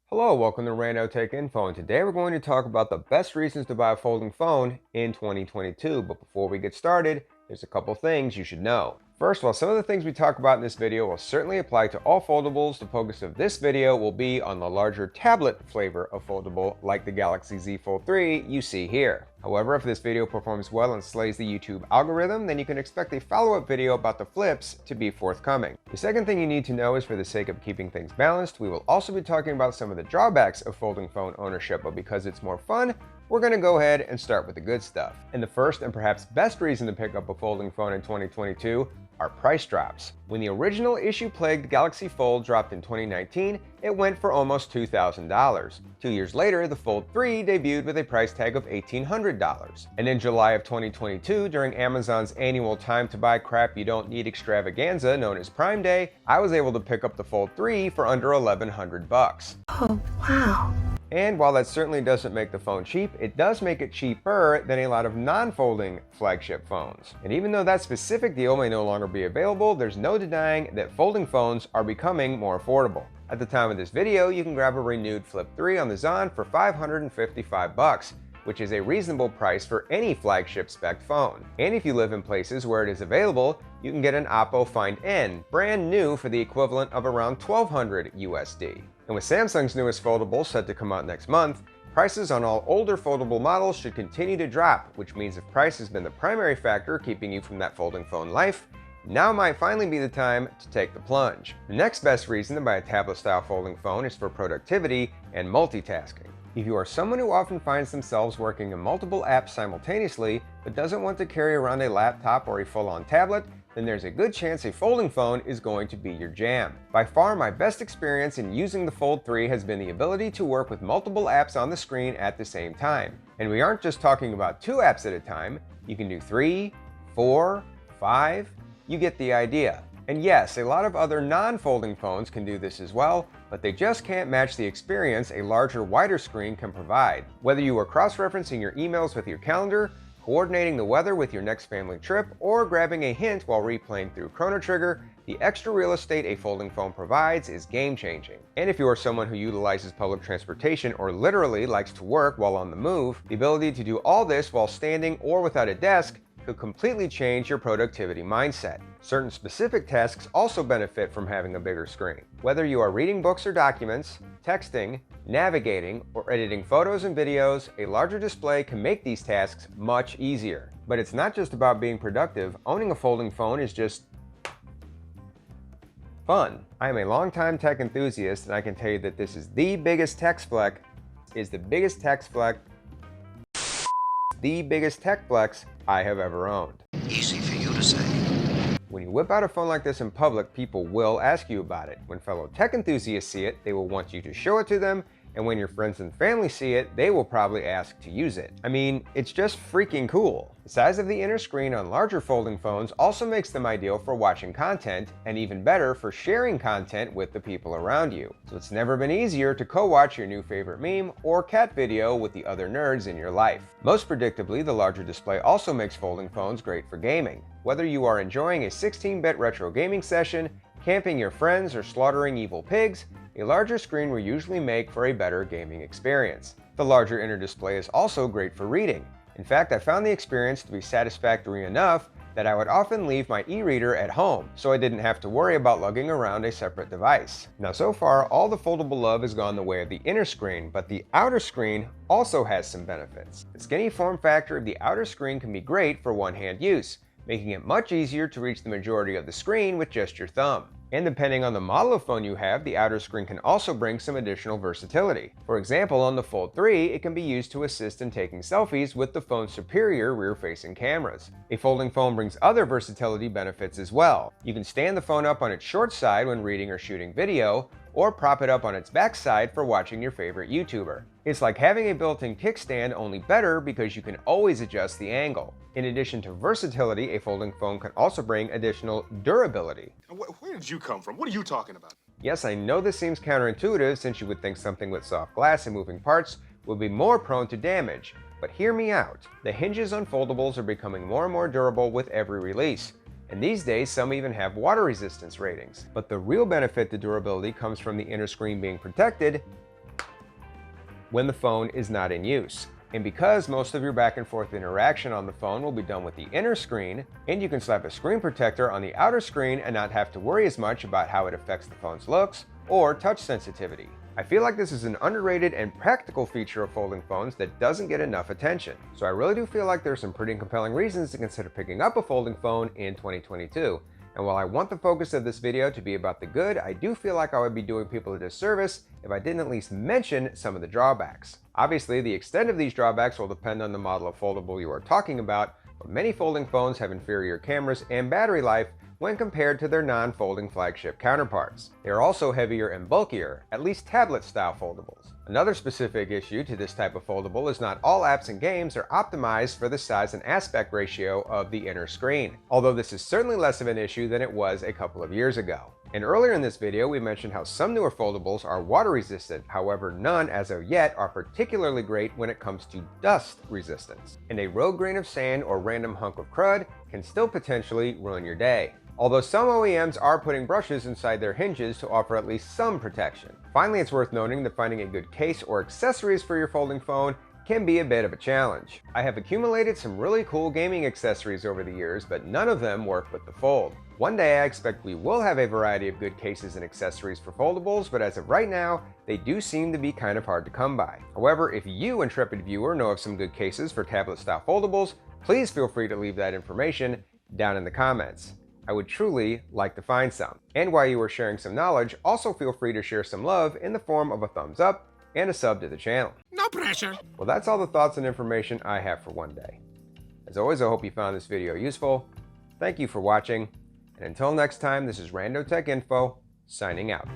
Hello, welcome to Rando Tech Info, and today we're going to talk about the best reasons to buy a folding phone in 2022. But before we get started, there's a couple things you should know. First of all, some of the things we talk about in this video will certainly apply to all foldables. The focus of this video will be on the larger tablet flavor of foldable, like the Galaxy Z Fold 3 you see here. However, if this video performs well and slays the YouTube algorithm, then you can expect a follow-up video about the flips to be forthcoming. The second thing you need to know is, for the sake of keeping things balanced, we will also be talking about some of the drawbacks of folding phone ownership, but because it's more fun, we're going to go ahead and start with the good stuff. And the first and perhaps best reason to pick up a folding phone in 2022 are price drops. When the original issue-plagued Galaxy Fold dropped in 2019, it went for almost $2,000. 2 years later, the Fold 3 debuted with a price tag of $1,800. And in July of 2022, during Amazon's annual time to buy crap you don't need extravaganza known as Prime Day, I was able to pick up the Fold 3 for under $1,100. Oh, wow. And while that certainly doesn't make the phone cheap, it does make it cheaper than a lot of non-folding flagship phones. And even though that specific deal may no longer be available, there's no denying that folding phones are becoming more affordable. At the time of this video, you can grab a renewed Flip 3 on the Zon for $555, which is a reasonable price for any flagship spec phone. And if you live in places where it is available, you can get an Oppo Find N, brand new, for the equivalent of around $1,200 USD. And with Samsung's newest foldable set to come out next month, prices on all older foldable models should continue to drop, which means if price has been the primary factor keeping you from that folding phone life, now might finally be the time to take the plunge. The next best reason to buy a tablet-style folding phone is for productivity and multitasking. If you are someone who often finds themselves working in multiple apps simultaneously, but doesn't want to carry around a laptop or a full-on tablet, then there's a good chance a folding phone is going to be your jam. By far, my best experience in using the Fold 3 has been the ability to work with multiple apps on the screen at the same time. And we aren't just talking about 2 apps at a time. You can do 3, 4, 5, you get the idea. And yes, a lot of other non-folding phones can do this as well, but they just can't match the experience a larger, wider screen can provide. Whether you are cross-referencing your emails with your calendar, coordinating the weather with your next family trip, or grabbing a hint while replaying through Chrono Trigger, the extra real estate a folding phone provides is game-changing. And if you are someone who utilizes public transportation or literally likes to work while on the move, the ability to do all this while standing or without a desk could completely change your productivity mindset. Certain specific tasks also benefit from having a bigger screen. Whether you are reading books or documents, texting, navigating, or editing photos and videos, a larger display can make these tasks much easier. But it's not just about being productive. Owning a folding phone is just fun. I am a longtime tech enthusiast, and I can tell you that this is the biggest tech flex I have ever owned. Easy for you to say. When you whip out a phone like this in public, people will ask you about it. When fellow tech enthusiasts see it, they will want you to show it to them, and when your friends and family see it, they will probably ask to use it. I mean, it's just freaking cool. The size of the inner screen on larger folding phones also makes them ideal for watching content, and even better for sharing content with the people around you. So it's never been easier to co-watch your new favorite meme or cat video with the other nerds in your life. Most predictably, the larger display also makes folding phones great for gaming. Whether you are enjoying a 16-bit retro gaming session, camping your friends, or slaughtering evil pigs, a larger screen will usually make for a better gaming experience. The larger inner display is also great for reading. In fact, I found the experience to be satisfactory enough that I would often leave my e-reader at home, so I didn't have to worry about lugging around a separate device. Now, so far, all the foldable love has gone the way of the inner screen, but the outer screen also has some benefits. The skinny form factor of the outer screen can be great for one-hand use, making it much easier to reach the majority of the screen with just your thumb. And depending on the model of phone you have, the outer screen can also bring some additional versatility. For example, on the Fold 3, it can be used to assist in taking selfies with the phone's superior rear-facing cameras. A folding phone brings other versatility benefits as well. You can stand the phone up on its short side when reading or shooting video, or prop it up on its back side for watching your favorite YouTuber. It's like having a built-in kickstand, only better because you can always adjust the angle. In addition to versatility, a folding phone can also bring additional durability. Where did you come from? What are you talking about? Yes, I know this seems counterintuitive, since you would think something with soft glass and moving parts would be more prone to damage. But hear me out. The hinges on foldables are becoming more and more durable with every release. And these days, some even have water resistance ratings. But the real benefit to durability comes from the inner screen being protected when the phone is not in use. And because most of your back and forth interaction on the phone will be done with the inner screen, and you can slap a screen protector on the outer screen and not have to worry as much about how it affects the phone's looks or touch sensitivity. I feel like this is an underrated and practical feature of folding phones that doesn't get enough attention. So I really do feel like there's some pretty compelling reasons to consider picking up a folding phone in 2022. And while I want the focus of this video to be about the good, I do feel like I would be doing people a disservice if I didn't at least mention some of the drawbacks. Obviously, the extent of these drawbacks will depend on the model of foldable you are talking about, but many folding phones have inferior cameras and battery life when compared to their non-folding flagship counterparts. They are also heavier and bulkier, at least tablet-style foldables. Another specific issue to this type of foldable is not all apps and games are optimized for the size and aspect ratio of the inner screen, although this is certainly less of an issue than it was a couple of years ago. And earlier in this video, we mentioned how some newer foldables are water resistant, however none as of yet are particularly great when it comes to dust resistance. And a rogue grain of sand or random hunk of crud can still potentially ruin your day. Although some OEMs are putting brushes inside their hinges to offer at least some protection. Finally, it's worth noting that finding a good case or accessories for your folding phone can be a bit of a challenge. I have accumulated some really cool gaming accessories over the years, but none of them work with the fold. One day I expect we will have a variety of good cases and accessories for foldables, but as of right now, they do seem to be kind of hard to come by. However, if you, intrepid viewer, know of some good cases for tablet-style foldables, please feel free to leave that information down in the comments. I would truly like to find some. And while you are sharing some knowledge, also feel free to share some love in the form of a thumbs up and a sub to the channel. No pressure. Well, that's all the thoughts and information I have for one day. As always, I hope you found this video useful. Thank you for watching, and until next time, this is Rando Tech Info, signing out.